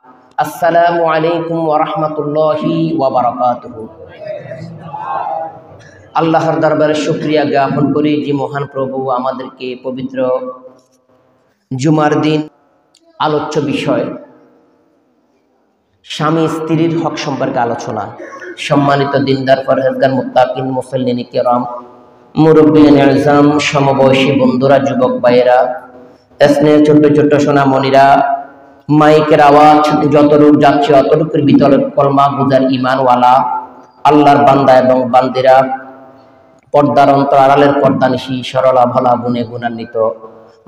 আসসালামু আলাইকুম ওয়া রাহমাতুল্লাহি ওয়া বারাকাতুহু। আল্লাহর দরবারে শুকরিয়া জ্ঞাপন করি যে মহান প্রভু আমাদেরকে পবিত্র জুমার দিন আলোচ্য বিষয় স্বামী স্ত্রীর হক সম্পর্কে আলোচনা। সম্মানিত দিনদার পরহেজগার মুত্তাকিন মুসল্লিন কিরাম, মুরব্বিয়ান আযম, সমবয়সী বন্ধুরা, যুবক ভাইয়েরা, স্নেহ ছোট্ট ছোট্ট সোনামণিরা, মাইকের আওয়াজ যতটুক যাচ্ছে অতটুকুর ভিতরে কলমা গুজার ইমানওয়ালা আল্লাহর বান্দা এবং বান্দিরা, পর্দার অন্তর আড়ালের পর্দানিশী, সরলা ভোলা গুণে গুণান্বিত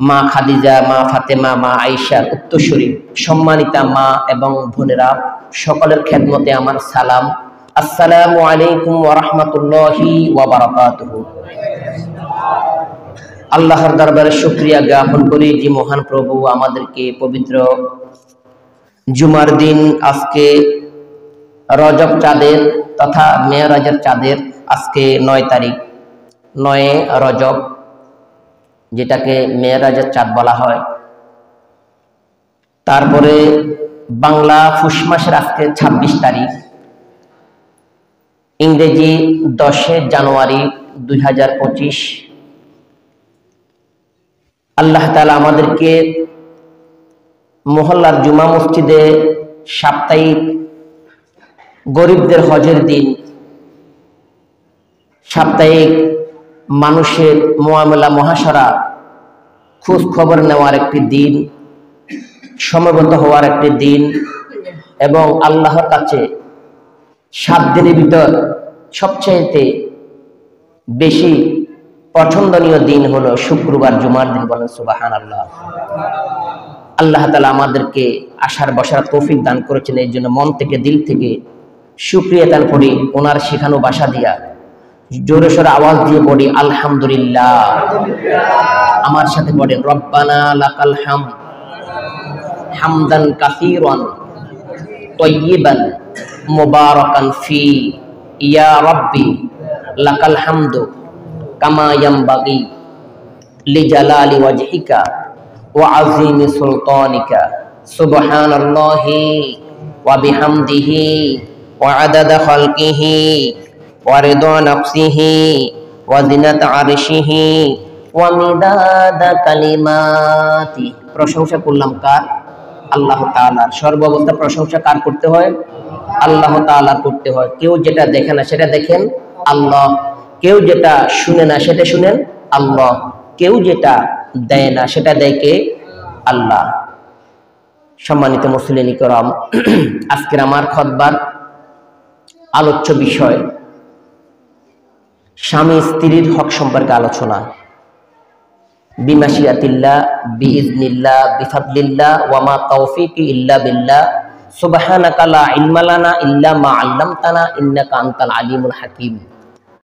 মা খাদিজা, মা ফাতেমা, মা আয়েশার উত্তরসূরি সম্মানিতা মা এবং বোনেরা, সকলের খেদমতে আমার সালাম। আসসালামু আলাইকুম ওয়া রাহমাতুল্লাহি ওয়া বারাকাতুহু। আল্লাহর দরবারে শুকরিয়া জ্ঞাপন করি যে মহান প্রভু আমাদেরকে পবিত্র জুমার দিন, আজকে রজব চাঁদের তথা মেরাজের চাঁদের আজকে 9 তারিখ, 9 রজব, যেটাকে মেরাজের চাঁদ বলা হয়। তারপরে বাংলা ফুস মাসের আজকে 26 তারিখ, ইংরেজি 10 জানুয়ারি 2025। আল্লাহ তাআলা আমাদেরকে মহল্লার জুমা মসজিদে সাপ্তাহিক গরিবদের হজের দিন, সাপ্তাহিক মানুষের মুআমালা মহাশরা খোঁজ খবর নেওয়ার একটি দিন, সমবেত হওয়ার একটি দিন, এবং আল্লাহর কাছে 7 দিনের ভিতর সবচেয়ে বেশি পছন্দনীয় দিন হলো শুক্রবার, জুমার দিন। বলেন সুবহানাল্লাহ। আল্লাহ তাআলা আমাদেরকে আশার বসার তৌফিক দান করেছেন, এই জন্য মন থেকে দিল থেকে শুকরিয়া দান করি। ওনার শেখানো ভাষা দিয়া জোরে সোরে আওয়াজ দিয়ে পড়ি আলহামদুলিল্লাহ। আমার সাথে পড়েন রব্বানা লাকাল হামদ হামদান কাসীরান তাইয়িবান মুবারাকান ফি ইয়া রাব্বি লাকাল হামদু কামা ইয়ামবাগি লিজালালি ওয়াজহিকা ওয়া আযীমি সুলতানিকা সুবহানাল্লাহি ওয়া বিহামদিহি ওয়া আদাদা খালকিহি ওয়া রিদা নাফসিহি ওয়া জিনাতা আরশিহি ওয়া মিদাদা কালিমাতি। প্রশংসা করলাম কার? আল্লাহ তাআলার। সর্বাবস্থা প্রশংসা কার করতে হয়? আল্লাহ তাআলার করতে হয়। কেউ যেটা দেখে না সেটা দেখেন আল্লাহ, কেউ যেটা শুনে না সেটা শুনেন আল্লাহ, কেউ যেটা দেয় না সেটা দেয় কে? আল্লাহ। সম্মানিত মুসলিম কিরাম, আজকের আমার খুতবার আলোচ্য বিষয় স্বামী স্ত্রীর হক সম্পর্কে আলোচনা। বিমাশিয়াতিল্লাহ, বিইজনিল্লাহ, বিফাদলিল্লাহ, ওয়া মা তাওফীকি ইল্লা বিল্লাহ, সুবহানাকা লা ইলমা লানা ইল্লা মা আল্লামতানা ইন্নাকা আনতাল আলিমুল হাকীম।